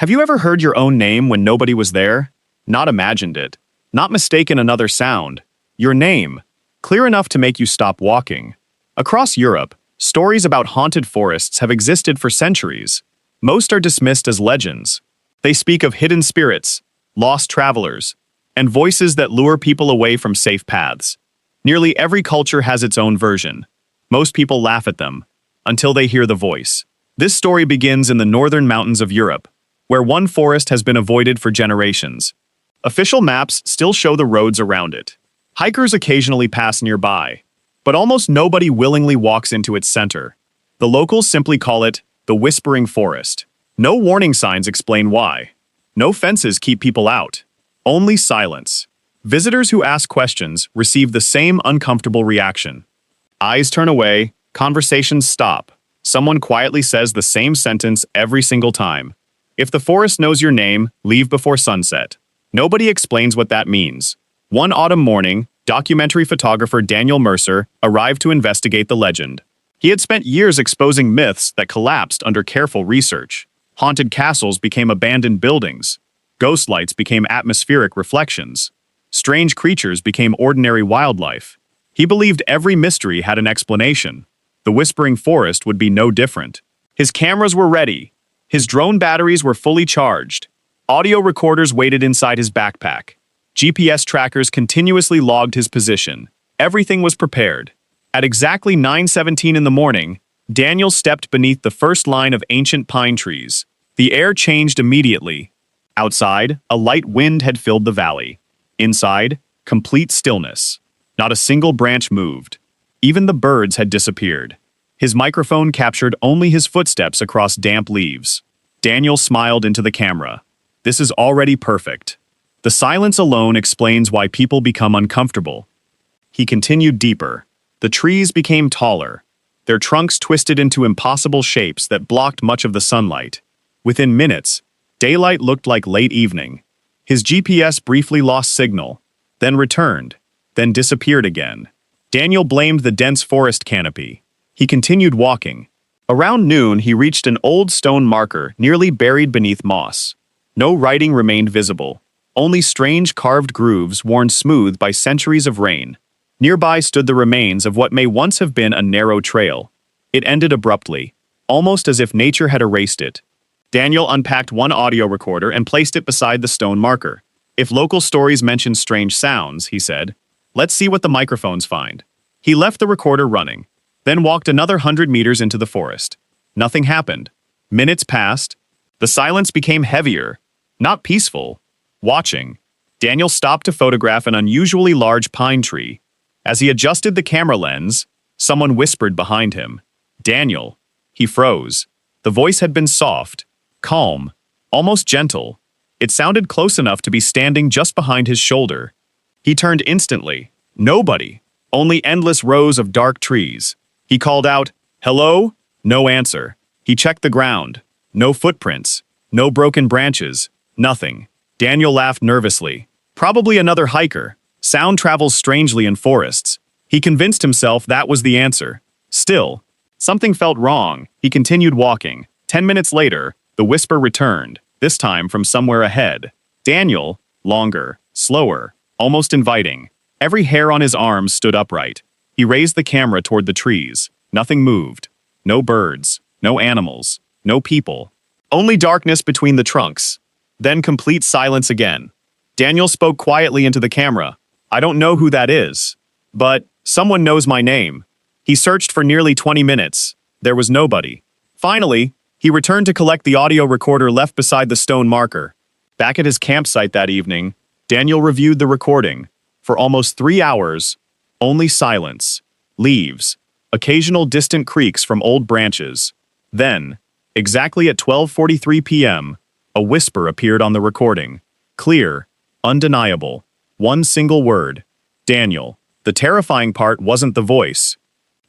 Have you ever heard your own name when nobody was there? Not imagined it. Not mistaken another sound. Your name. Clear enough to make you stop walking. Across Europe, stories about haunted forests have existed for centuries. Most are dismissed as legends. They speak of hidden spirits, lost travelers, and voices that lure people away from safe paths. Nearly every culture has its own version. Most people laugh at them, until they hear the voice. This story begins in the northern mountains of Europe, where one forest has been avoided for generations. Official maps still show the roads around it. Hikers occasionally pass nearby, but almost nobody willingly walks into its center. The locals simply call it the Whispering Forest. No warning signs explain why. No fences keep people out. Only silence. Visitors who ask questions receive the same uncomfortable reaction. Eyes turn away, conversations stop. Someone quietly says the same sentence every single time. If the forest knows your name, leave before sunset. Nobody explains what that means. One autumn morning, documentary photographer Daniel Mercer arrived to investigate the legend. He had spent years exposing myths that collapsed under careful research. Haunted castles became abandoned buildings. Ghost lights became atmospheric reflections. Strange creatures became ordinary wildlife. He believed every mystery had an explanation. The Whispering Forest would be no different. His cameras were ready. His drone batteries were fully charged. Audio recorders waited inside his backpack. GPS trackers continuously logged his position. Everything was prepared. At exactly 9:17 in the morning, Daniel stepped beneath the first line of ancient pine trees. The air changed immediately. Outside, a light wind had filled the valley. Inside, complete stillness. Not a single branch moved. Even the birds had disappeared. His microphone captured only his footsteps across damp leaves. Daniel smiled into the camera. This is already perfect. The silence alone explains why people become uncomfortable. He continued deeper. The trees became taller. Their trunks twisted into impossible shapes that blocked much of the sunlight. Within minutes, daylight looked like late evening. His GPS briefly lost signal, then returned, then disappeared again. Daniel blamed the dense forest canopy. He continued walking. Around noon, he reached an old stone marker nearly buried beneath moss. No writing remained visible, only strange carved grooves worn smooth by centuries of rain. Nearby stood the remains of what may once have been a narrow trail. It ended abruptly, almost as if nature had erased it. Daniel unpacked one audio recorder and placed it beside the stone marker. If local stories mention strange sounds, he said, let's see what the microphones find. He left the recorder running, then walked another 100 meters into the forest. Nothing happened. Minutes passed. The silence became heavier, not peaceful. Watching, Daniel stopped to photograph an unusually large pine tree. As he adjusted the camera lens, someone whispered behind him. Daniel. He froze. The voice had been soft, calm, almost gentle. It sounded close enough to be standing just behind his shoulder. He turned instantly. Nobody. Only endless rows of dark trees. He called out, "Hello?" No answer. He checked the ground. No footprints. No broken branches. Nothing. Daniel laughed nervously. Probably another hiker. Sound travels strangely in forests. He convinced himself that was the answer. Still, something felt wrong. He continued walking. 10 minutes later, the whisper returned, this time from somewhere ahead. Daniel, longer, slower, almost inviting. Every hair on his arms stood upright. He raised the camera toward the trees. Nothing moved. No birds, no animals, no people. Only darkness between the trunks. Then complete silence again. Daniel spoke quietly into the camera. I don't know who that is, but someone knows my name. He searched for nearly 20 minutes. There was nobody. Finally, he returned to collect the audio recorder left beside the stone marker. Back at his campsite that evening, Daniel reviewed the recording. For almost 3 hours, only silence, leaves, occasional distant creaks from old branches. Then, exactly at 12:43 p.m., a whisper appeared on the recording. Clear, undeniable, one single word. Daniel. The terrifying part wasn't the voice.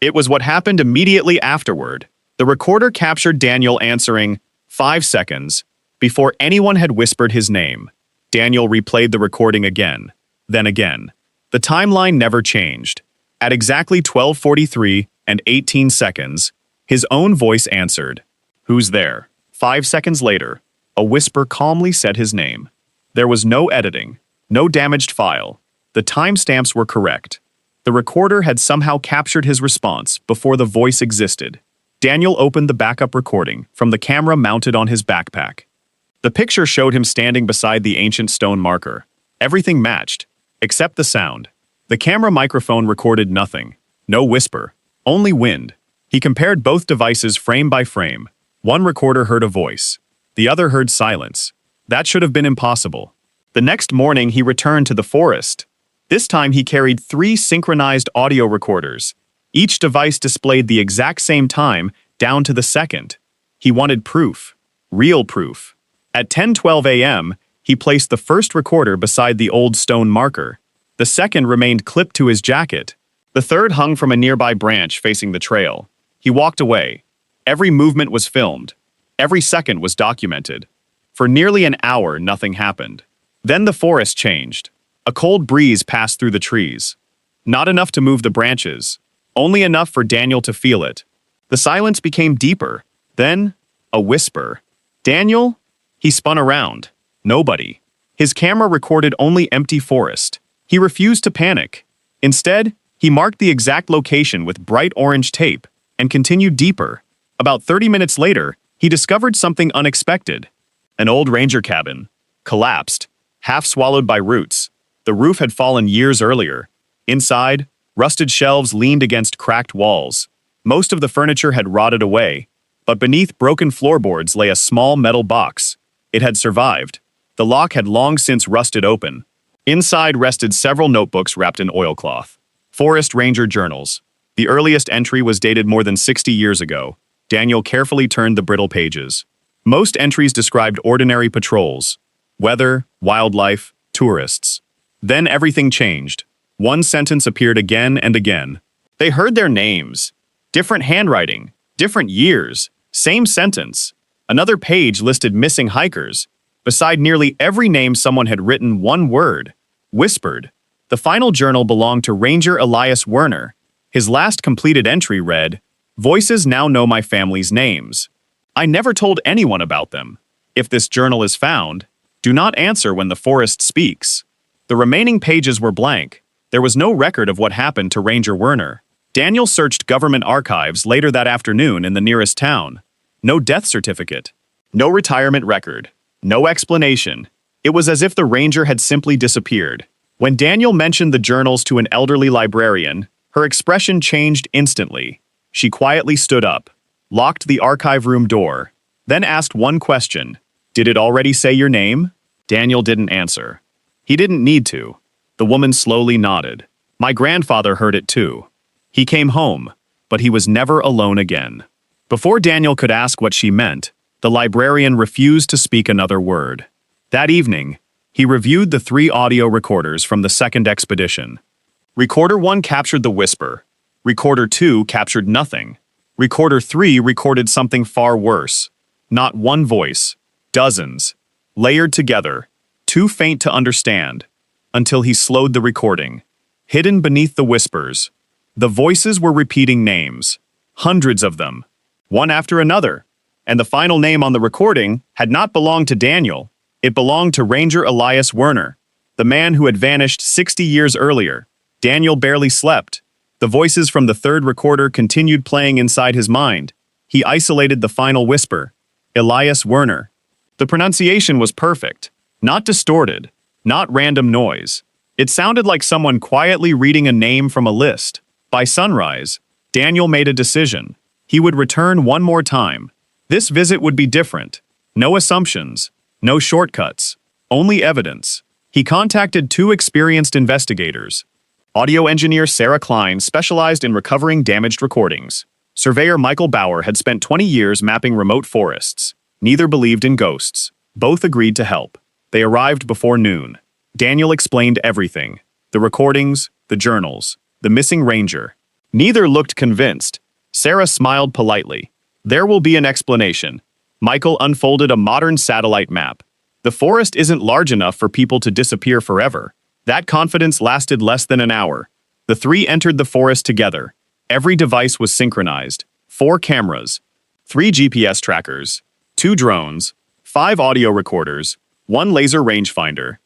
It was what happened immediately afterward. The recorder captured Daniel answering, 5 seconds, before anyone had whispered his name. Daniel replayed the recording again, then again. The timeline never changed. At exactly 12:43 and 18 seconds, his own voice answered, "Who's there?" 5 seconds later, a A whisper calmly said his name. There was no editing, no damaged file. The timestamps were correct. The recorder had somehow captured his response before the voice existed. Daniel opened the backup recording from the camera mounted on his backpack. The picture showed him standing beside the ancient stone marker. Everything matched, except the sound. The camera microphone recorded nothing. No whisper, only wind. He compared both devices frame by frame. One recorder heard a voice. The other heard silence. That should have been impossible. The next morning he returned to the forest. This time he carried 3 synchronized audio recorders. Each device displayed the exact same time, down to the second. He wanted proof. Real proof. At 10:12 a.m., he placed the first recorder beside the old stone marker. The second remained clipped to his jacket. The third hung from a nearby branch facing the trail. He walked away. Every movement was filmed. Every second was documented. For nearly an hour, nothing happened. Then the forest changed. A cold breeze passed through the trees. Not enough to move the branches. Only enough for Daniel to feel it. The silence became deeper. Then, a whisper. "Daniel?" He spun around. Nobody. His camera recorded only empty forest. He refused to panic. Instead, he marked the exact location with bright orange tape and continued deeper. About 30 minutes later, he discovered something unexpected. An old ranger cabin. Collapsed. Half swallowed by roots. The roof had fallen years earlier. Inside, rusted shelves leaned against cracked walls. Most of the furniture had rotted away, but beneath broken floorboards lay a small metal box. It had survived. The lock had long since rusted open. Inside rested several notebooks wrapped in oilcloth. Forest Ranger journals. The earliest entry was dated more than 60 years ago. Daniel carefully turned the brittle pages. Most entries described ordinary patrols. Weather, wildlife, tourists. Then everything changed. One sentence appeared again and again. They heard their names. Different handwriting. Different years. Same sentence. Another page listed missing hikers. Beside nearly every name, someone had written one word. Whispered. The final journal belonged to Ranger Elias Werner. His last completed entry read, "Voices now know my family's names. I never told anyone about them. If this journal is found, do not answer when the forest speaks." The remaining pages were blank. There was no record of what happened to Ranger Werner. Daniel searched government archives later that afternoon in the nearest town. No death certificate. No retirement record. No explanation. It was as if the ranger had simply disappeared. When Daniel mentioned the journals to an elderly librarian, her expression changed instantly. She quietly stood up, locked the archive room door, then asked one question. "Did it already say your name?" Daniel didn't answer. He didn't need to. The woman slowly nodded. "My grandfather heard it too. He came home, but he was never alone again." Before Daniel could ask what she meant, the librarian refused to speak another word. That evening, he reviewed the 3 audio recorders from the second expedition. Recorder 1 captured the whisper. Recorder 2 captured nothing. Recorder 3 recorded something far worse. Not one voice. Dozens. Layered together. Too faint to understand. Until he slowed the recording. Hidden beneath the whispers. The voices were repeating names. Hundreds of them. One after another. And the final name on the recording had not belonged to Daniel. It belonged to Ranger Elias Werner, the man who had vanished 60 years earlier. Daniel barely slept. The voices from the third recorder continued playing inside his mind. He isolated the final whisper. Elias Werner. The pronunciation was perfect. Not distorted. Not random noise. It sounded like someone quietly reading a name from a list. By sunrise, Daniel made a decision. He would return one more time. This visit would be different. No assumptions. No shortcuts. Only evidence. He contacted 2 experienced investigators. Audio engineer Sarah Klein specialized in recovering damaged recordings. Surveyor Michael Bauer had spent 20 years mapping remote forests. Neither believed in ghosts. Both agreed to help. They arrived before noon. Daniel explained everything. The recordings, the journals, the missing ranger. Neither looked convinced. Sarah smiled politely. "There will be an explanation." Michael unfolded a modern satellite map. "The forest isn't large enough for people to disappear forever." That confidence lasted less than an hour. The 3 entered the forest together. Every device was synchronized. 4 cameras, 3 GPS trackers, 2 drones, 5 audio recorders, 1 laser rangefinder.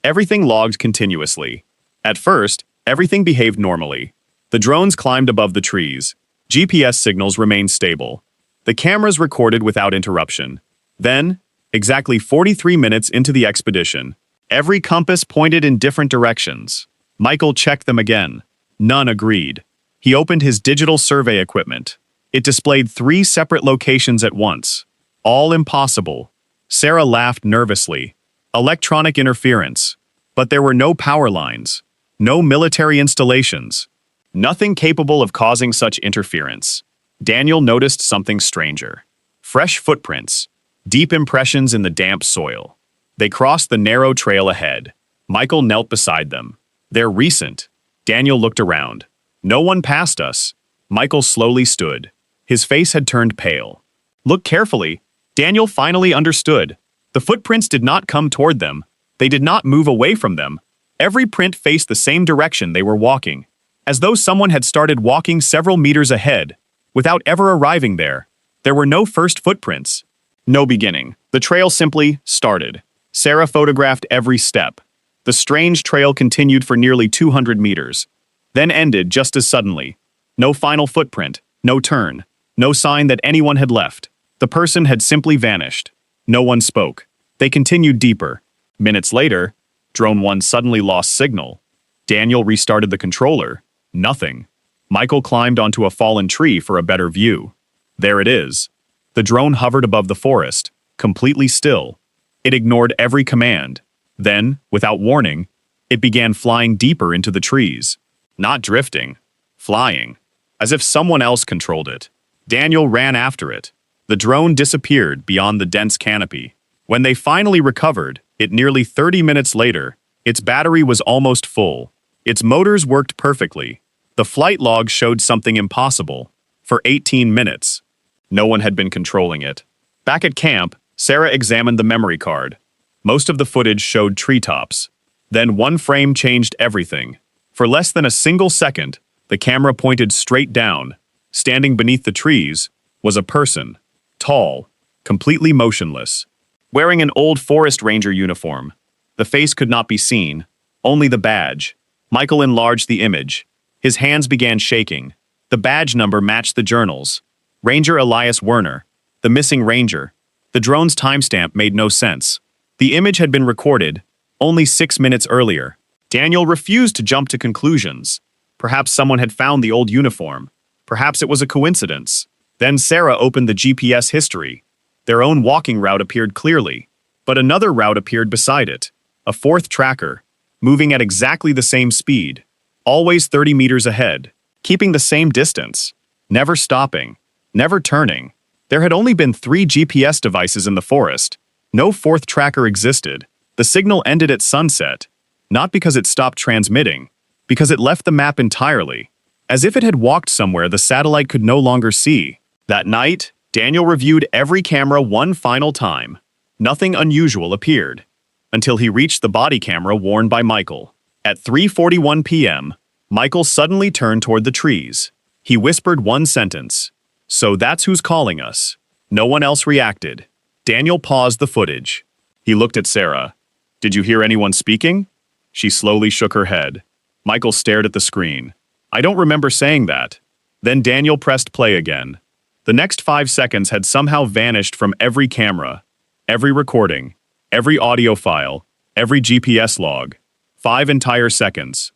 Everything logged continuously. At first, everything behaved normally. The drones climbed above the trees. GPS signals remained stable. The cameras recorded without interruption. Then, exactly 43 minutes into the expedition, every compass pointed in different directions. Michael checked them again. None agreed. He opened his digital survey equipment. It displayed 3 separate locations at once. All impossible. Sarah laughed nervously. Electronic interference. But there were no power lines. No military installations. Nothing capable of causing such interference. Daniel noticed something stranger. Fresh footprints. Deep impressions in the damp soil. They crossed the narrow trail ahead. Michael knelt beside them. They're recent. Daniel looked around. No one passed us. Michael slowly stood. His face had turned pale. Look carefully. Daniel finally understood. The footprints did not come toward them. They did not move away from them. Every print faced the same direction they were walking, as though someone had started walking several meters ahead, without ever arriving there. There were no first footprints. No beginning. The trail simply started. Sarah photographed every step. The strange trail continued for nearly 200 meters, then ended just as suddenly. No final footprint, no turn, no sign that anyone had left. The person had simply vanished. No one spoke. They continued deeper. Minutes later, Drone 1 suddenly lost signal. Daniel restarted the controller. Nothing. Michael climbed onto a fallen tree for a better view. There it is. The drone hovered above the forest, completely still. It ignored every command. Then, without warning, it began flying deeper into the trees. Not drifting. Flying. As if someone else controlled it. Daniel ran after it. The drone disappeared beyond the dense canopy. When they finally recovered, it nearly 30 minutes later, its battery was almost full. Its motors worked perfectly. The flight log showed something impossible. For 18 minutes. No one had been controlling it. Back at camp, Sarah examined the memory card. Most of the footage showed treetops. Then one frame changed everything. For less than a single second, the camera pointed straight down. Standing beneath the trees was a person. Tall, completely motionless. Wearing an old forest ranger uniform. The face could not be seen, only the badge. Michael enlarged the image. His hands began shaking. The badge number matched the journals. Ranger Elias Werner, the missing ranger. The drone's timestamp made no sense. The image had been recorded only 6 minutes earlier. Daniel refused to jump to conclusions. Perhaps someone had found the old uniform. Perhaps it was a coincidence. Then Sarah opened the GPS history. Their own walking route appeared clearly, but another route appeared beside it. A 4th tracker, moving at exactly the same speed, always 30 meters ahead, keeping the same distance, never stopping, never turning. There had only been 3 GPS devices in the forest. No 4th tracker existed. The signal ended at sunset, not because it stopped transmitting, because it left the map entirely. As if it had walked somewhere the satellite could no longer see. That night, Daniel reviewed every camera one final time. Nothing unusual appeared, until he reached the body camera worn by Michael. At 3:41 p.m., Michael suddenly turned toward the trees. He whispered one sentence. "So that's who's calling us." No one else reacted. Daniel paused the footage. He looked at Sarah. "Did you hear anyone speaking?" She slowly shook her head. Michael stared at the screen. "I don't remember saying that." Then Daniel pressed play again. The next 5 seconds had somehow vanished from every camera, every recording, every audio file, every GPS log. 5 entire seconds.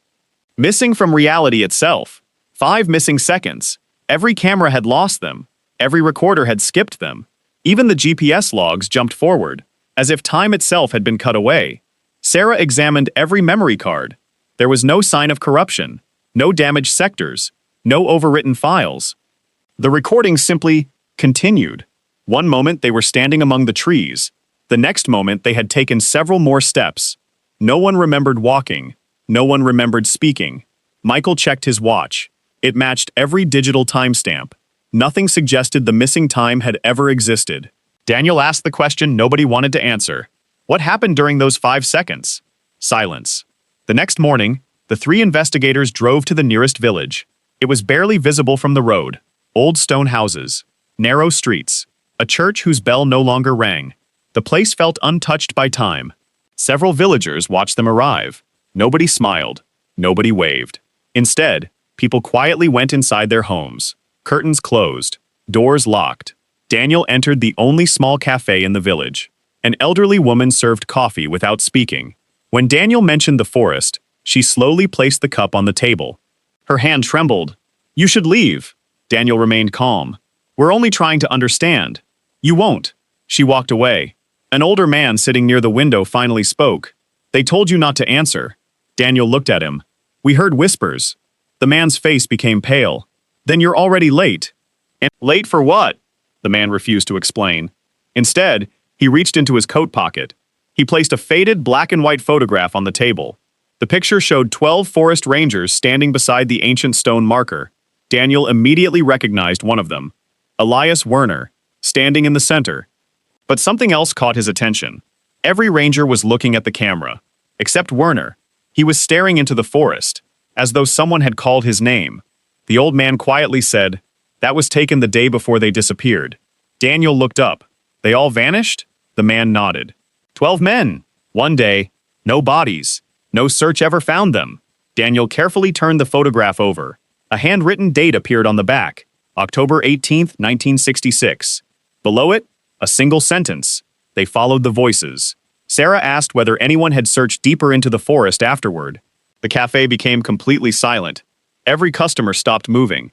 Missing from reality itself. 5 missing seconds. Every camera had lost them. Every recorder had skipped them. Even the GPS logs jumped forward, as if time itself had been cut away. Sarah examined every memory card. There was no sign of corruption, no damaged sectors, no overwritten files. The recordings simply continued. One moment they were standing among the trees. The next moment they had taken several more steps. No one remembered walking. No one remembered speaking. Michael checked his watch. It matched every digital timestamp. Nothing suggested the missing time had ever existed. Daniel asked the question nobody wanted to answer. What happened during those 5 seconds? Silence. The next morning, the 3 investigators drove to the nearest village. It was barely visible from the road. Old stone houses, narrow streets, a church whose bell no longer rang. The place felt untouched by time. Several villagers watched them arrive. Nobody smiled. Nobody waved. Instead, people quietly went inside their homes. Curtains closed. Doors locked. Daniel entered the only small cafe in the village. An elderly woman served coffee without speaking. When Daniel mentioned the forest, she slowly placed the cup on the table. Her hand trembled. "You should leave." Daniel remained calm. "We're only trying to understand." "You won't." She walked away. An older man sitting near the window finally spoke. "They told you not to answer." Daniel looked at him. "We heard whispers." The man's face became pale. "Then you're already late." "And late for what?" The man refused to explain. Instead, he reached into his coat pocket. He placed a faded black and white photograph on the table. The picture showed 12 forest rangers standing beside the ancient stone marker. Daniel immediately recognized one of them, Elias Werner, standing in the center. But something else caught his attention. Every ranger was looking at the camera, except Werner. He was staring into the forest, as though someone had called his name. The old man quietly said, "That was taken the day before they disappeared." Daniel looked up. "They all vanished?" The man nodded. 12 men. One day. No bodies. No search ever found them. Daniel carefully turned the photograph over. A handwritten date appeared on the back, October 18th, 1966. Below it, a single sentence. They followed the voices. Sarah asked whether anyone had searched deeper into the forest afterward. The cafe became completely silent. Every customer stopped moving.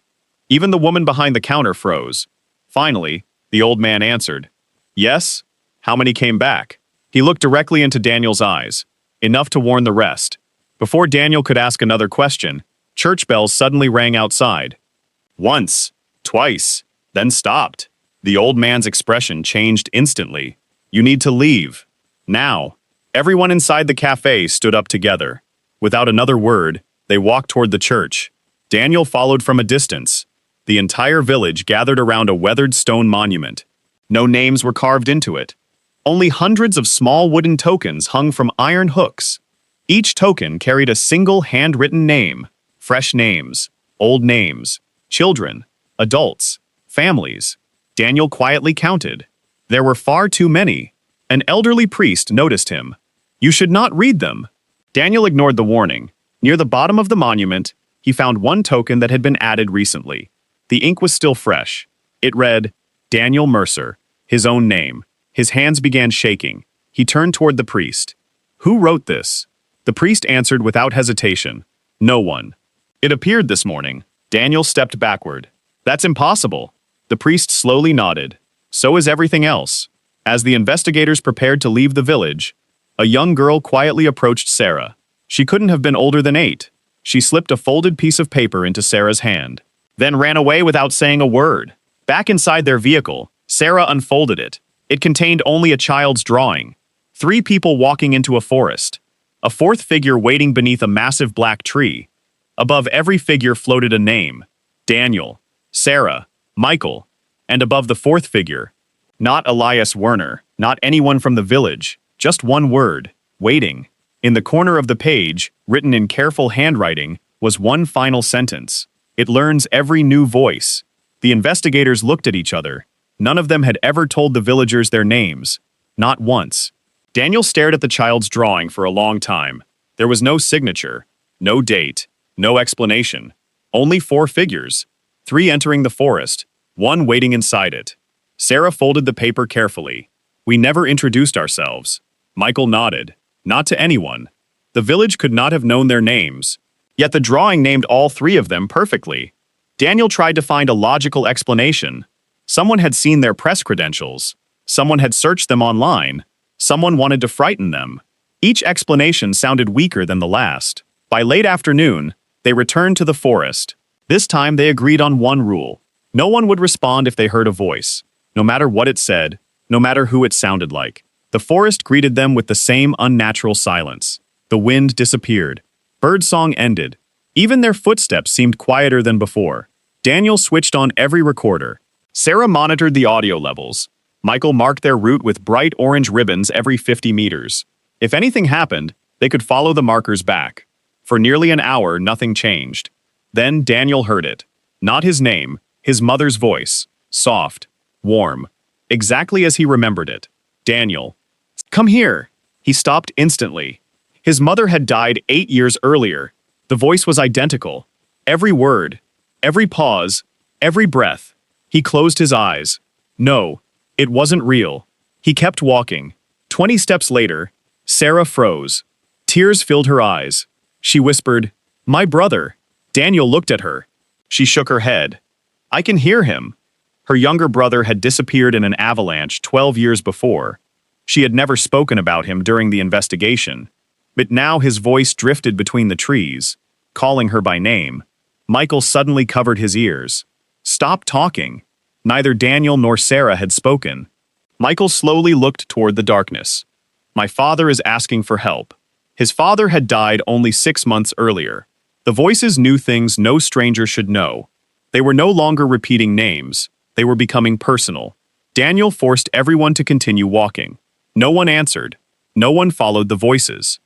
Even the woman behind the counter froze. Finally, the old man answered. "Yes? How many came back?" He looked directly into Daniel's eyes, enough to warn the rest. Before Daniel could ask another question, church bells suddenly rang outside. Once, twice, then stopped. The old man's expression changed instantly. "You need to leave. Now." Everyone inside the cafe stood up together. Without another word, they walked toward the church. Daniel followed from a distance. The entire village gathered around a weathered stone monument. No names were carved into it. Only hundreds of small wooden tokens hung from iron hooks. Each token carried a single handwritten name, fresh names, old names, children, adults, families. Daniel quietly counted. There were far too many. An elderly priest noticed him. "You should not read them." Daniel ignored the warning. Near the bottom of the monument, he found one token that had been added recently. The ink was still fresh. It read, Daniel Mercer, his own name. His hands began shaking. He turned toward the priest. "Who wrote this?" The priest answered without hesitation. "No one." "It appeared this morning." Daniel stepped backward. "That's impossible." The priest slowly nodded. "So is everything else." As the investigators prepared to leave the village, a young girl quietly approached Sarah. She couldn't have been older than 8. She slipped a folded piece of paper into Sarah's hand, then ran away without saying a word. Back inside their vehicle, Sarah unfolded it. It contained only a child's drawing. 3 people walking into a forest. A 4th figure waiting beneath a massive black tree. Above every figure floated a name. Daniel, Sarah, Michael, and above the 4th figure, not Elias Werner, not anyone from the village, just one word, waiting. In the corner of the page, written in careful handwriting, was one final sentence. It learns every new voice. The investigators looked at each other. None of them had ever told the villagers their names. Not once. Daniel stared at the child's drawing for a long time. There was no signature, no date, no explanation. Only 4 figures. 3 entering the forest, 1 waiting inside it. Sarah folded the paper carefully. "We never introduced ourselves." Michael nodded. "Not to anyone." The village could not have known their names. Yet the drawing named all 3 of them perfectly. Daniel tried to find a logical explanation. Someone had seen their press credentials. Someone had searched them online. Someone wanted to frighten them. Each explanation sounded weaker than the last. By late afternoon, they returned to the forest. This time they agreed on one rule. No one would respond if they heard a voice, no matter what it said, no matter who it sounded like. The forest greeted them with the same unnatural silence. The wind disappeared. Birdsong ended. Even their footsteps seemed quieter than before. Daniel switched on every recorder. Sarah monitored the audio levels. Michael marked their route with bright orange ribbons every 50 meters. If anything happened, they could follow the markers back. For nearly an hour, nothing changed. Then Daniel heard it. Not his name, his mother's voice. Soft, warm, exactly as he remembered it. Daniel. Come here. He stopped instantly. His mother had died 8 years earlier. The voice was identical. Every word, every pause, every breath. He closed his eyes. No, it wasn't real. He kept walking. 20 steps later, Sarah froze. Tears filled her eyes. She whispered, "My brother." Daniel looked at her. She shook her head. "I can hear him." Her younger brother had disappeared in an avalanche 12 years before. She had never spoken about him during the investigation. But now his voice drifted between the trees, calling her by name. Michael suddenly covered his ears. Stop talking. Neither Daniel nor Sarah had spoken. Michael slowly looked toward the darkness. My father is asking for help. His father had died only 6 months earlier. The voices knew things no stranger should know. They were no longer repeating names. They were becoming personal. Daniel forced everyone to continue walking. No one answered. No one followed the voices.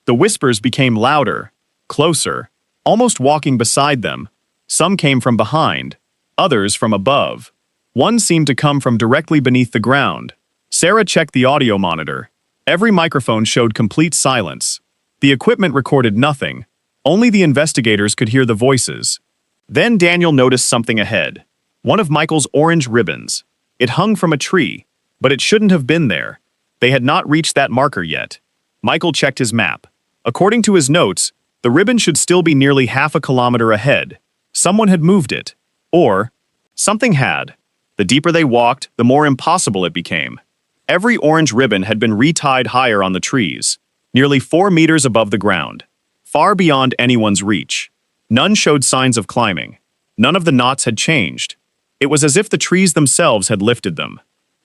The whispers became louder, closer, almost walking beside them. Some came from behind, others from above. One seemed to come from directly beneath the ground. Sarah checked the audio monitor. Every microphone showed complete silence. The equipment recorded nothing. Only the investigators could hear the voices. Then Daniel noticed something ahead. One of Michael's orange ribbons. It hung from a tree, but it shouldn't have been there. They had not reached that marker yet. Michael checked his map. According to his notes, the ribbon should still be nearly half a kilometer ahead. Someone had moved it. Or, something had. The deeper they walked, the more impossible it became. Every orange ribbon had been retied higher on the trees, nearly 4 meters above the ground, far beyond anyone's reach. None showed signs of climbing. None of the knots had changed. It was as if the trees themselves had lifted them.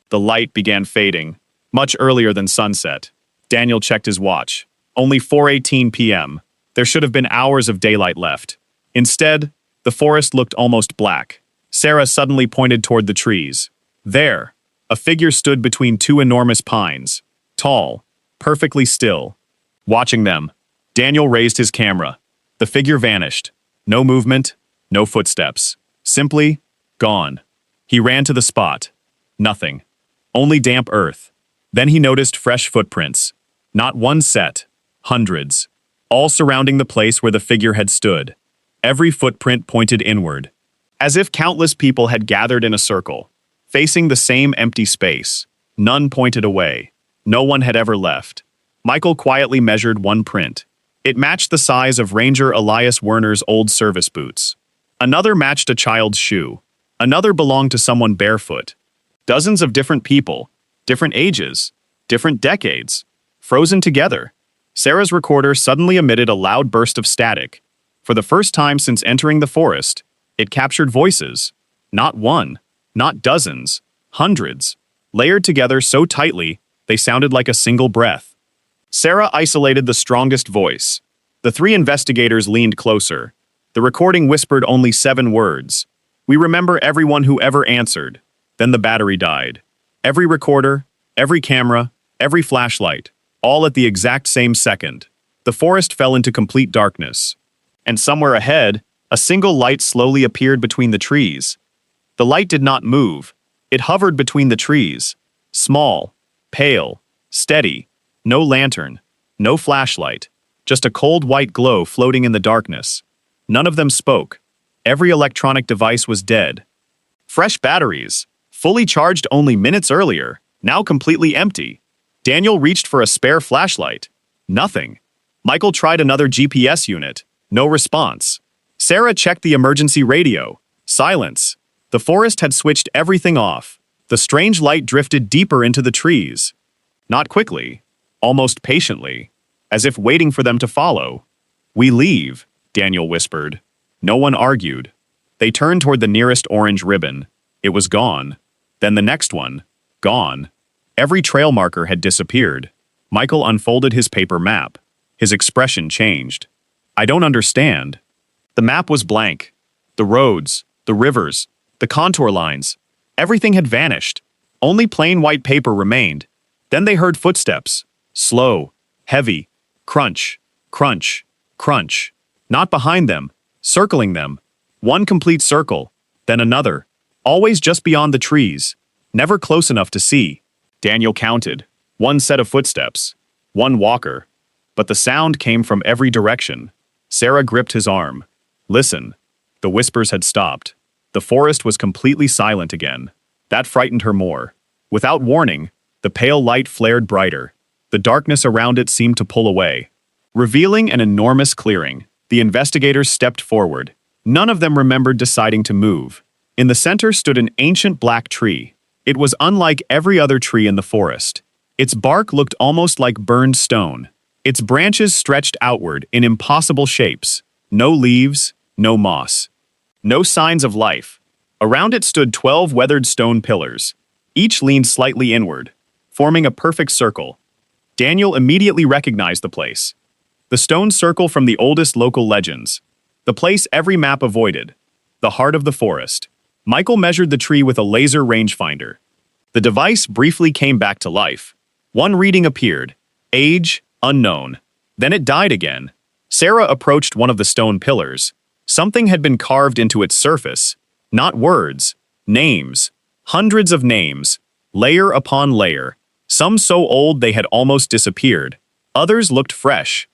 The light began fading, much earlier than sunset. Daniel checked his watch. Only 4:18 p.m. There should have been hours of daylight left. Instead, the forest looked almost black. Sarah suddenly pointed toward the trees. There, a figure stood between 2 enormous pines, tall, perfectly still. Watching them, Daniel raised his camera. The figure vanished. No movement, no footsteps. Simply, gone. He ran to the spot. Nothing. Only damp earth. Then he noticed fresh footprints. Not one set. Hundreds. All surrounding the place where the figure had stood. Every footprint pointed inward. As if countless people had gathered in a circle, facing the same empty space. None pointed away. No one had ever left. Michael quietly measured one print. It matched the size of Ranger Elias Werner's old service boots. Another matched a child's shoe. Another belonged to someone barefoot. Dozens of different people, different ages, different decades, frozen together. Sarah's recorder suddenly emitted a loud burst of static. For the first time since entering the forest, it captured voices. Not one, not dozens, hundreds, layered together so tightly they sounded like a single breath. Sarah isolated the strongest voice. The 3 investigators leaned closer. The recording whispered only 7 words. We remember everyone who ever answered. Then the battery died. Every recorder, every camera, every flashlight, all at the exact same second. The forest fell into complete darkness. And somewhere ahead, a single light slowly appeared between the trees. The light did not move. It hovered between the trees. Small, pale, steady. No lantern, no flashlight. Just a cold white glow floating in the darkness. None of them spoke. Every electronic device was dead. Fresh batteries, fully charged only minutes earlier, now completely empty. Daniel reached for a spare flashlight. Nothing. Michael tried another GPS unit. No response. Sarah checked the emergency radio. Silence. The forest had switched everything off. The strange light drifted deeper into the trees. Not quickly, almost patiently, as if waiting for them to follow. We leave, Daniel whispered. No one argued. They turned toward the nearest orange ribbon. It was gone. Then the next one. Gone. Every trail marker had disappeared. Michael unfolded his paper map. His expression changed. I don't understand. The map was blank. The roads, the rivers, the contour lines. Everything had vanished. Only plain white paper remained. Then they heard footsteps. Slow, heavy, crunch, crunch, crunch. Not behind them, circling them. One complete circle, then another. Always just beyond the trees. Never close enough to see. Daniel counted. One set of footsteps. One walker. But the sound came from every direction. Sarah gripped his arm. Listen. The whispers had stopped. The forest was completely silent again. That frightened her more. Without warning, the pale light flared brighter. The darkness around it seemed to pull away. Revealing an enormous clearing, the investigators stepped forward. None of them remembered deciding to move. In the center stood an ancient black tree. It was unlike every other tree in the forest. Its bark looked almost like burned stone. Its branches stretched outward in impossible shapes. No leaves, no moss. No signs of life. Around it stood 12 weathered stone pillars. Each leaned slightly inward, forming a perfect circle. Daniel immediately recognized the place. The stone circle from the oldest local legends. The place every map avoided. The heart of the forest. Michael measured the tree with a laser rangefinder. The device briefly came back to life. One reading appeared. Age, unknown. Then it died again. Sarah approached one of the stone pillars. Something had been carved into its surface. Not words. Names. Hundreds of names. Layer upon layer. Some so old they had almost disappeared. Others looked fresh.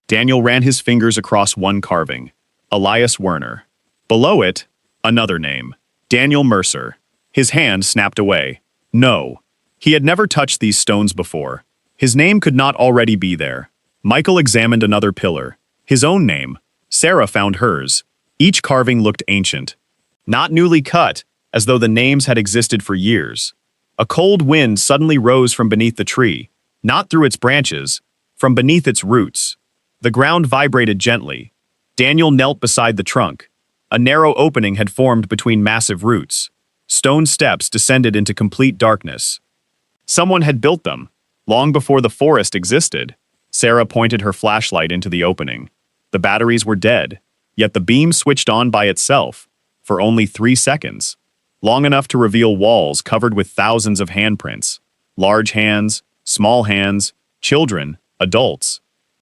Daniel ran his fingers across one carving. Elias Werner. Below it, another name. Daniel Mercer. His hand snapped away. No. He had never touched these stones before. His name could not already be there. Michael examined another pillar. His own name. Sarah found hers. Each carving looked ancient. Not newly cut, as though the names had existed for years. A cold wind suddenly rose from beneath the tree, not through its branches, from beneath its roots. The ground vibrated gently. Daniel knelt beside the trunk. A narrow opening had formed between massive roots. Stone steps descended into complete darkness. Someone had built them, long before the forest existed. Sarah pointed her flashlight into the opening. The batteries were dead, yet the beam switched on by itself, for only 3 seconds. Long enough to reveal walls covered with thousands of handprints. Large hands, small hands, children, adults.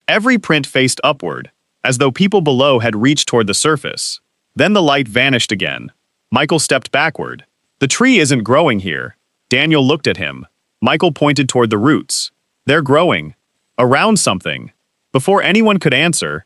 Every print faced upward, as though people below had reached toward the surface. Then the light vanished again. Michael stepped backward. The tree isn't growing here. Daniel looked at him. Michael pointed toward the roots. They're growing. Around something. Before anyone could answer,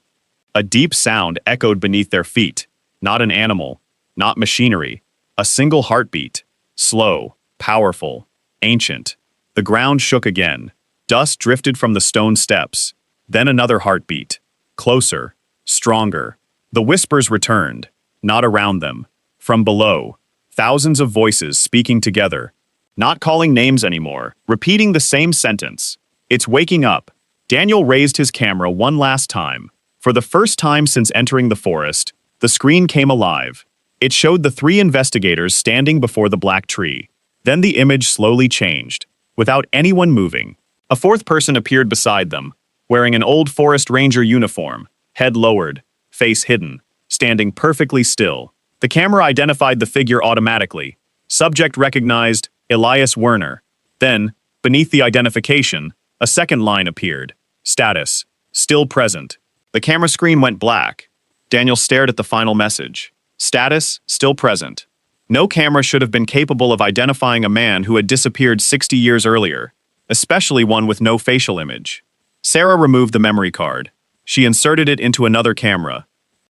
a deep sound echoed beneath their feet. Not an animal. Not machinery. A single heartbeat. Slow, powerful, ancient. The ground shook again. Dust drifted from the stone steps. Then another heartbeat. Closer. Stronger. The whispers returned. Not around them. From below. Thousands of voices speaking together. Not calling names anymore. Repeating the same sentence. It's waking up. Daniel raised his camera one last time. For the first time since entering the forest, the screen came alive. It showed the 3 investigators standing before the black tree. Then the image slowly changed, without anyone moving. A 4th person appeared beside them, wearing an old forest ranger uniform, head lowered, face hidden, standing perfectly still. The camera identified the figure automatically. Subject recognized, Elias Werner. Then, beneath the identification, a second line appeared. Status, still present. The camera screen went black. Daniel stared at the final message. Status, still present. No camera should have been capable of identifying a man who had disappeared 60 years earlier, especially one with no facial image. Sarah removed the memory card. She inserted it into another camera.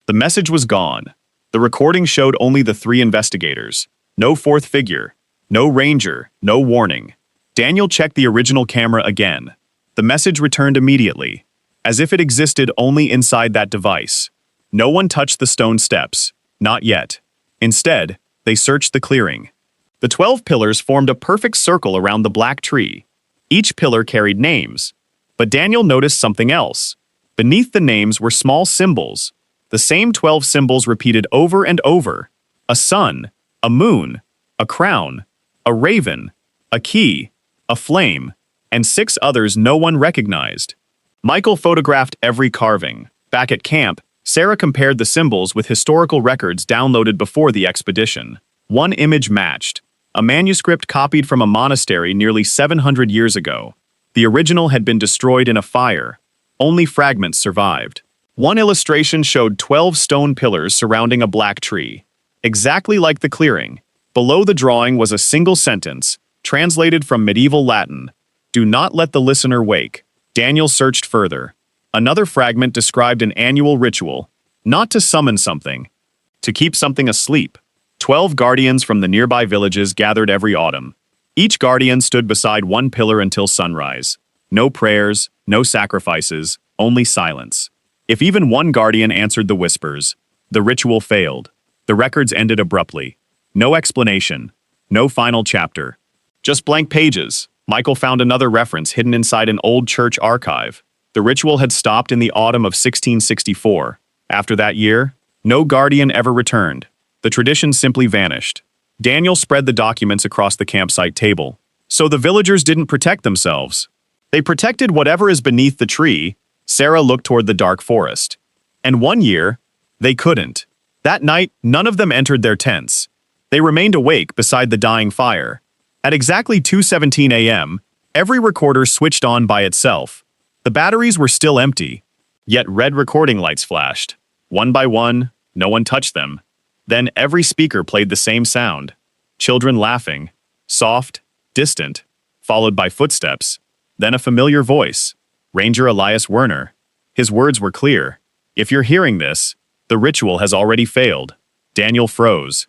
The message was gone. The recording showed only the 3 investigators. No 4th figure. No ranger. No warning. Daniel checked the original camera again. The message returned immediately, as if it existed only inside that device. No one touched the stone steps. Not yet. Instead, they searched the clearing. The 12 pillars formed a perfect circle around the black tree. Each pillar carried names. But Daniel noticed something else. Beneath the names were small symbols. The same 12 symbols repeated over and over. A sun, a moon, a crown, a raven, a key, a flame, and 6 others no one recognized. Michael photographed every carving. Back at camp, Sarah compared the symbols with historical records downloaded before the expedition. One image matched. A manuscript copied from a monastery nearly 700 years ago. The original had been destroyed in a fire. Only fragments survived. One illustration showed 12 stone pillars surrounding a black tree. Exactly like the clearing. Below the drawing was a single sentence, Translated from medieval Latin, "Do not let the listener wake." Daniel searched further. Another fragment described an annual ritual, not to summon something, to keep something asleep. 12 guardians from the nearby villages gathered every autumn. Each guardian stood beside one pillar until sunrise. No prayers, no sacrifices, only silence. If even one guardian answered the whispers, the ritual failed. The records ended abruptly. No explanation. No final chapter. Just blank pages. Michael found another reference hidden inside an old church archive. The ritual had stopped in the autumn of 1664. After that year, no guardian ever returned. The tradition simply vanished. Daniel spread the documents across the campsite table. So the villagers didn't protect themselves. They protected whatever is beneath the tree. Sarah looked toward the dark forest. And one year, they couldn't. That night, none of them entered their tents. They remained awake beside the dying fire. At exactly 2:17 a.m., every recorder switched on by itself. The batteries were still empty, yet red recording lights flashed. One by one, no one touched them. Then every speaker played the same sound. Children laughing, soft, distant, followed by footsteps. Then a familiar voice, Ranger Elias Werner. His words were clear. "If you're hearing this, the ritual has already failed." Daniel froze.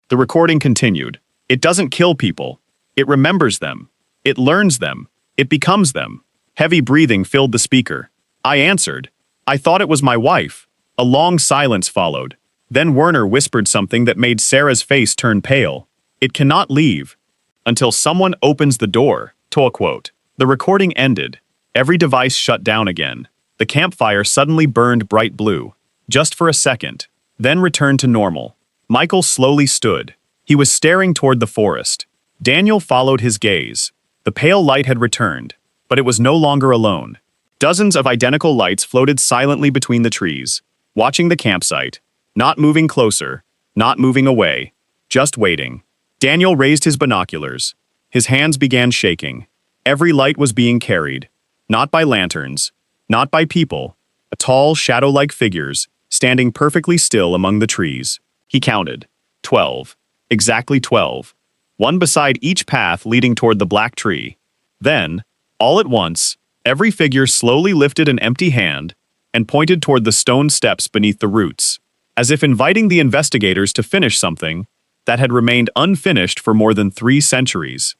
The recording continued. "It doesn't kill people. It remembers them. It learns them. It becomes them." Heavy breathing filled the speaker. I answered. "I thought it was my wife." A long silence followed. Then Werner whispered something that made Sarah's face turn pale. "It cannot leave until someone opens the door." To a quote. The recording ended. Every device shut down again. The campfire suddenly burned bright blue. Just for a second. Then returned to normal. Michael slowly stood. He was staring toward the forest. Daniel followed his gaze. The pale light had returned, but it was no longer alone. Dozens of identical lights floated silently between the trees, watching the campsite, not moving closer, not moving away, just waiting. Daniel raised his binoculars. His hands began shaking. Every light was being carried, not by lanterns, not by people, tall, shadow-like figures, standing perfectly still among the trees. He counted. 12. Exactly 12. One beside each path leading toward the black tree. Then, all at once, every figure slowly lifted an empty hand and pointed toward the stone steps beneath the roots, as if inviting the investigators to finish something that had remained unfinished for more than 3 centuries.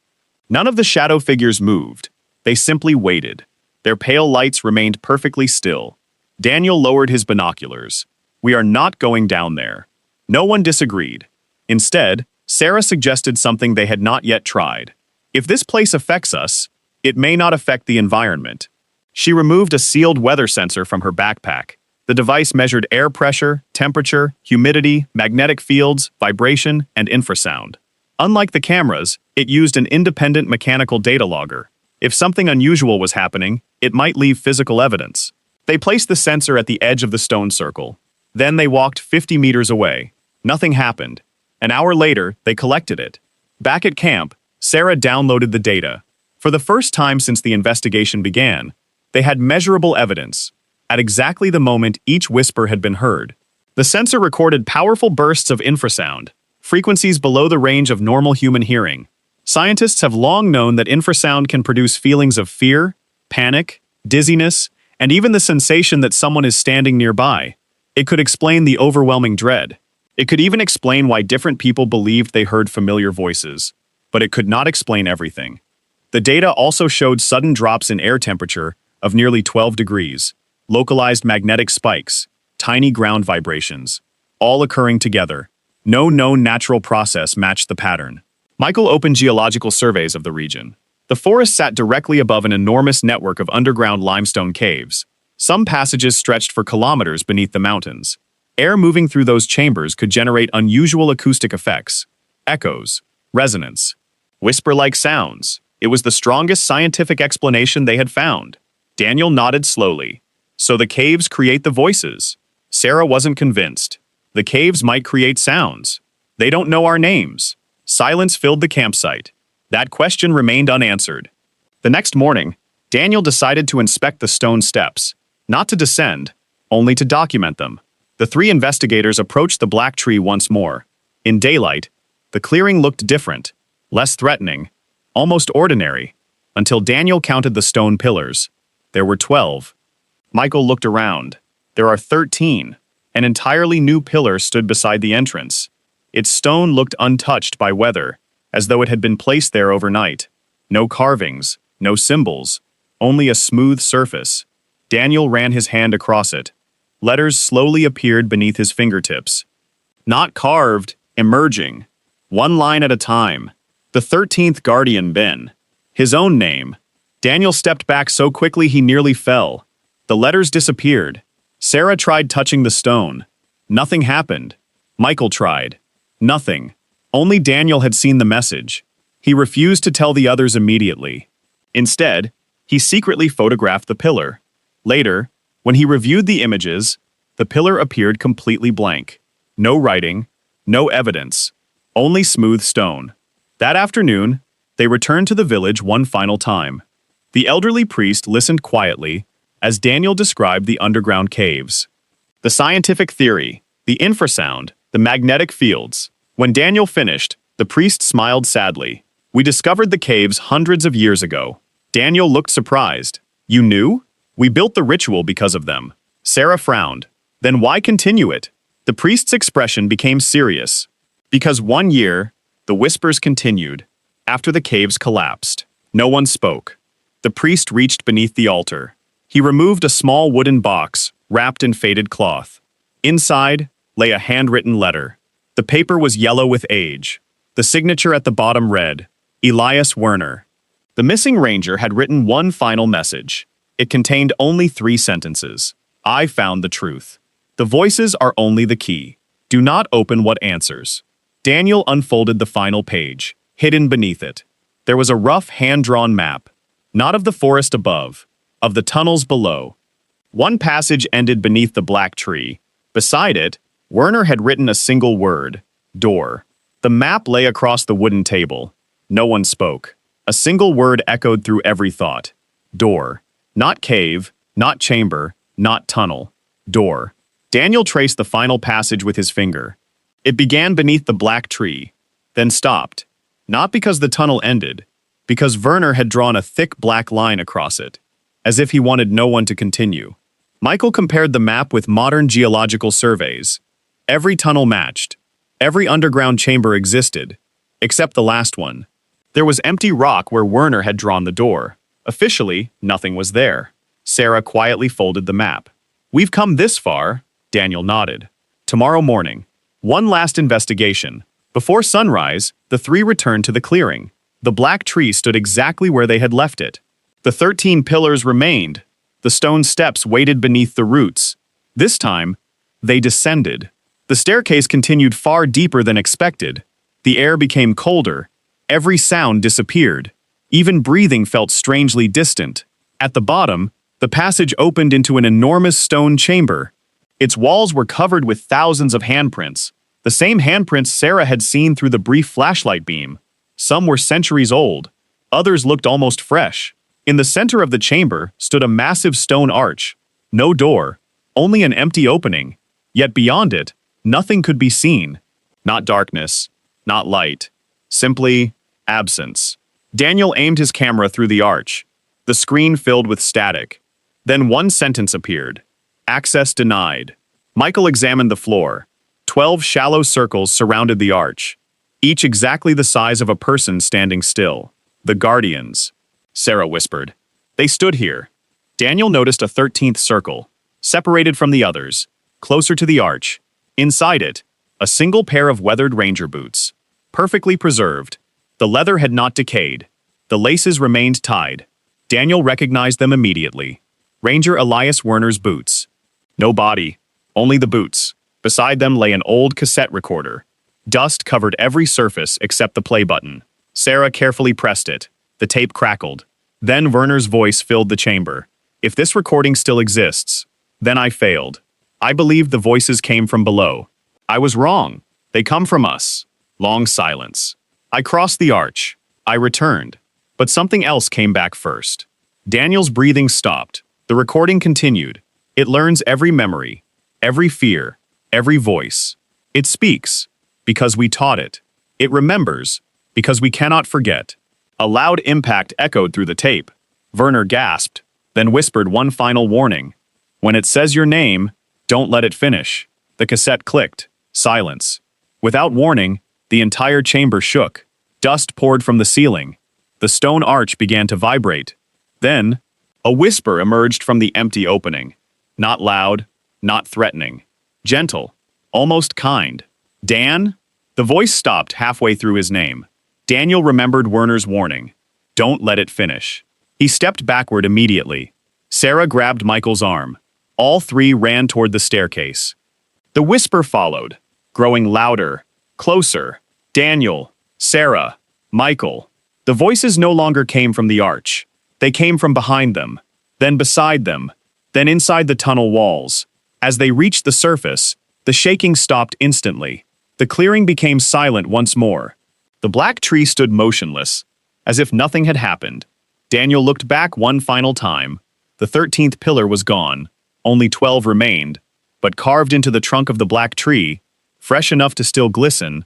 None of the shadow figures moved. They simply waited. Their pale lights remained perfectly still. Daniel lowered his binoculars. "We are not going down there." No one disagreed. Instead, Sarah suggested something they had not yet tried. "If this place affects us, it may not affect the environment." She removed a sealed weather sensor from her backpack. The device measured air pressure, temperature, humidity, magnetic fields, vibration, and infrasound. Unlike the cameras, it used an independent mechanical data logger. If something unusual was happening, it might leave physical evidence. They placed the sensor at the edge of the stone circle. Then they walked 50 meters away. Nothing happened. An hour later, they collected it. Back at camp, Sarah downloaded the data. For the first time since the investigation began, they had measurable evidence. At exactly the moment each whisper had been heard, the sensor recorded powerful bursts of infrasound, frequencies below the range of normal human hearing. Scientists have long known that infrasound can produce feelings of fear, panic, dizziness, and even the sensation that someone is standing nearby. It could explain the overwhelming dread. It could even explain why different people believed they heard familiar voices. But it could not explain everything. The data also showed sudden drops in air temperature of nearly 12 degrees, localized magnetic spikes, tiny ground vibrations, all occurring together. No known natural process matched the pattern. Michael opened geological surveys of the region. The forest sat directly above an enormous network of underground limestone caves. Some passages stretched for kilometers beneath the mountains. Air moving through those chambers could generate unusual acoustic effects, echoes, resonance, whisper-like sounds. It was the strongest scientific explanation they had found. Daniel nodded slowly. So the caves create the voices. Sarah wasn't convinced. The caves might create sounds. They don't know our names. Silence filled the campsite. That question remained unanswered. The next morning, Daniel decided to inspect the stone steps, not to descend, only to document them. The 3 investigators approached the black tree once more. In daylight, the clearing looked different, less threatening, almost ordinary, until Daniel counted the stone pillars. There were 12. Michael looked around. There are 13. An entirely new pillar stood beside the entrance. Its stone looked untouched by weather, as though it had been placed there overnight. No carvings, no symbols, only a smooth surface. Daniel ran his hand across it. Letters slowly appeared beneath his fingertips. Not carved, emerging. One line at a time. The 13th Guardian Ben. His own name. Daniel stepped back so quickly he nearly fell. The letters disappeared. Sarah tried touching the stone. Nothing happened. Michael tried. Nothing. Only Daniel had seen the message. He refused to tell the others immediately. Instead, he secretly photographed the pillar. Later, when he reviewed the images, the pillar appeared completely blank. No writing, no evidence, only smooth stone. That afternoon, they returned to the village one final time. The elderly priest listened quietly as Daniel described the underground caves. The scientific theory, the infrasound, the magnetic fields. When Daniel finished, the priest smiled sadly. We discovered the caves hundreds of years ago. Daniel looked surprised. You knew? We built the ritual because of them. Sarah frowned. Then why continue it? The priest's expression became serious. Because 1 year, the whispers continued. After the caves collapsed, no one spoke. The priest reached beneath the altar. He removed a small wooden box, wrapped in faded cloth. Inside lay a handwritten letter. The paper was yellow with age. The signature at the bottom read, Elias Werner. The missing ranger had written one final message. It contained only 3 sentences. I found the truth. The voices are only the key. Do not open what answers. Daniel unfolded the final page. Hidden beneath it, there was a rough hand-drawn map, not of the forest above, of the tunnels below. One passage ended beneath the black tree. Beside it, Werner had written a single word, door. The map lay across the wooden table. No one spoke. A single word echoed through every thought. Door. Not cave, not chamber, not tunnel. Door. Daniel traced the final passage with his finger. It began beneath the black tree, then stopped. Not because the tunnel ended, because Werner had drawn a thick black line across it, as if he wanted no one to continue. Michael compared the map with modern geological surveys. Every tunnel matched. Every underground chamber existed, except the last one. There was empty rock where Werner had drawn the door. Officially, nothing was there. Sarah quietly folded the map. We've come this far, Daniel nodded. Tomorrow morning, one last investigation. Before sunrise, the 3 returned to the clearing. The black tree stood exactly where they had left it. The 13 pillars remained. The stone steps waited beneath the roots. This time, they descended. The staircase continued far deeper than expected. The air became colder. Every sound disappeared. Even breathing felt strangely distant. At the bottom, the passage opened into an enormous stone chamber. Its walls were covered with thousands of handprints. The same handprints Sarah had seen through the brief flashlight beam. Some were centuries old. Others looked almost fresh. In the center of the chamber stood a massive stone arch. No door, only an empty opening. Yet beyond it, nothing could be seen. Not darkness, not light. Simply absence. Daniel aimed his camera through the arch. The screen filled with static. Then one sentence appeared. Access denied. Michael examined the floor. 12 shallow circles surrounded the arch, each exactly the size of a person standing still. The Guardians, Sarah whispered. They stood here. Daniel noticed a 13th circle, separated from the others, closer to the arch. Inside it, a single pair of weathered ranger boots, perfectly preserved. The leather had not decayed. The laces remained tied. Daniel recognized them immediately. Ranger Elias Werner's boots. No body, only the boots. Beside them lay an old cassette recorder. Dust covered every surface except the play button. Sarah carefully pressed it. The tape crackled. Then Werner's voice filled the chamber. If this recording still exists, then I failed. I believed the voices came from below. I was wrong. They come from us. Long silence. I crossed the arch. I returned. But something else came back first. Daniel's breathing stopped. The recording continued. It learns every memory, every fear, every voice. It speaks, because we taught it. It remembers, because we cannot forget. A loud impact echoed through the tape. Werner gasped, then whispered one final warning. When it says your name, don't let it finish. The cassette clicked. Silence. Without warning, the entire chamber shook. Dust poured from the ceiling. The stone arch began to vibrate. Then, a whisper emerged from the empty opening. Not loud, not threatening. Gentle, almost kind. Dan? The voice stopped halfway through his name. Daniel remembered Werner's warning. Don't let it finish. He stepped backward immediately. Sarah grabbed Michael's arm. All three ran toward the staircase. The whisper followed, growing louder, closer. Daniel, Sarah, Michael. The voices no longer came from the arch. They came from behind them, then beside them, then inside the tunnel walls. As they reached the surface, the shaking stopped instantly. The clearing became silent once more. The black tree stood motionless, as if nothing had happened. Daniel looked back one final time. The 13th pillar was gone. Only 12 remained, but carved into the trunk of the black tree, fresh enough to still glisten,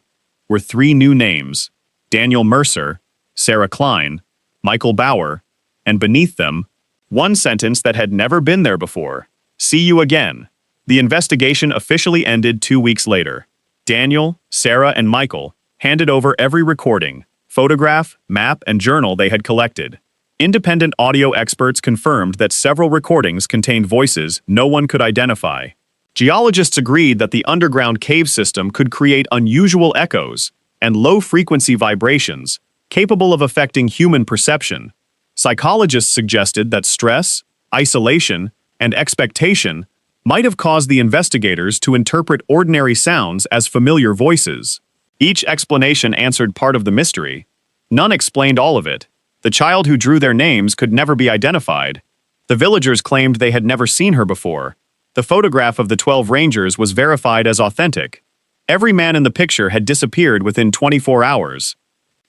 were 3 new names: Daniel Mercer, Sarah Klein, Michael Bauer, and beneath them, one sentence that had never been there before: "See you again." The investigation officially ended 2 weeks later. Daniel, Sarah, and Michael handed over every recording, photograph, map, and journal they had collected. Independent audio experts confirmed that several recordings contained voices no one could identify. Geologists agreed that the underground cave system could create unusual echoes and low-frequency vibrations capable of affecting human perception. Psychologists suggested that stress, isolation, and expectation might have caused the investigators to interpret ordinary sounds as familiar voices. Each explanation answered part of the mystery. None explained all of it. The child who drew their names could never be identified. The villagers claimed they had never seen her before. The photograph of the 12 rangers was verified as authentic. Every man in the picture had disappeared within 24 hours.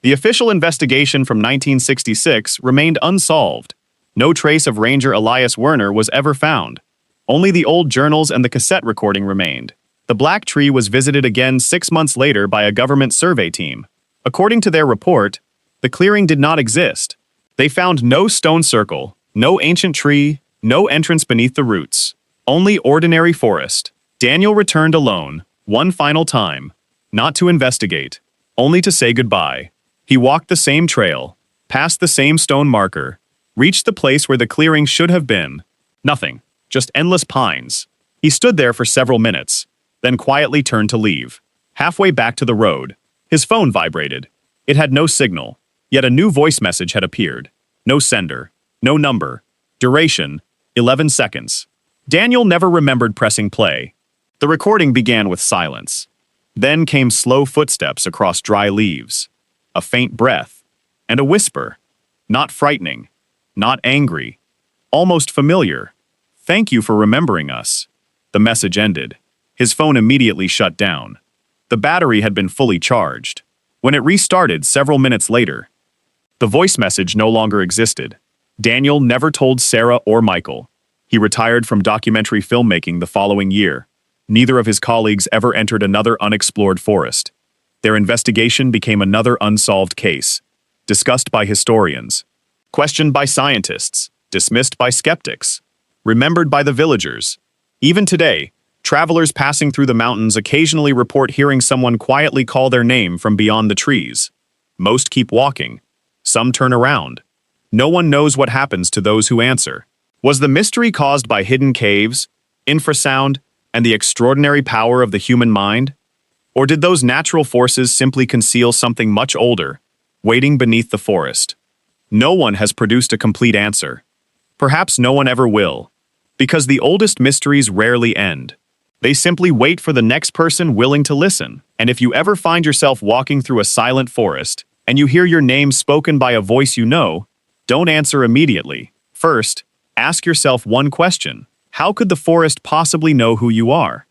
The official investigation from 1966 remained unsolved. No trace of Ranger Elias Werner was ever found. Only the old journals and the cassette recording remained. The Black Tree was visited again 6 months later by a government survey team. According to their report, the clearing did not exist. They found no stone circle, no ancient tree, no entrance beneath the roots. Only ordinary forest. Daniel returned alone, one final time. Not to investigate, only to say goodbye. He walked the same trail, passed the same stone marker, reached the place where the clearing should have been. Nothing, just endless pines. He stood there for several minutes, then quietly turned to leave. Halfway back to the road, his phone vibrated. It had no signal, yet a new voice message had appeared. No sender, no number. Duration, 11 seconds. Daniel never remembered pressing play. The recording began with silence. Then came slow footsteps across dry leaves, a faint breath, and a whisper. Not frightening, not angry, almost familiar. "Thank you for remembering us." The message ended. His phone immediately shut down. The battery had been fully charged. When it restarted several minutes later, the voice message no longer existed. Daniel never told Sarah or Michael. He retired from documentary filmmaking the following year. Neither of his colleagues ever entered another unexplored forest. Their investigation became another unsolved case, discussed by historians, questioned by scientists, dismissed by skeptics, remembered by the villagers. Even today, travelers passing through the mountains occasionally report hearing someone quietly call their name from beyond the trees. Most keep walking. Some turn around. No one knows what happens to those who answer. Was the mystery caused by hidden caves, infrasound, and the extraordinary power of the human mind? Or did those natural forces simply conceal something much older, waiting beneath the forest? No one has produced a complete answer. Perhaps no one ever will, because the oldest mysteries rarely end. They simply wait for the next person willing to listen. And if you ever find yourself walking through a silent forest, and you hear your name spoken by a voice you know, don't answer immediately. First, ask yourself one question. How could the forest possibly know who you are?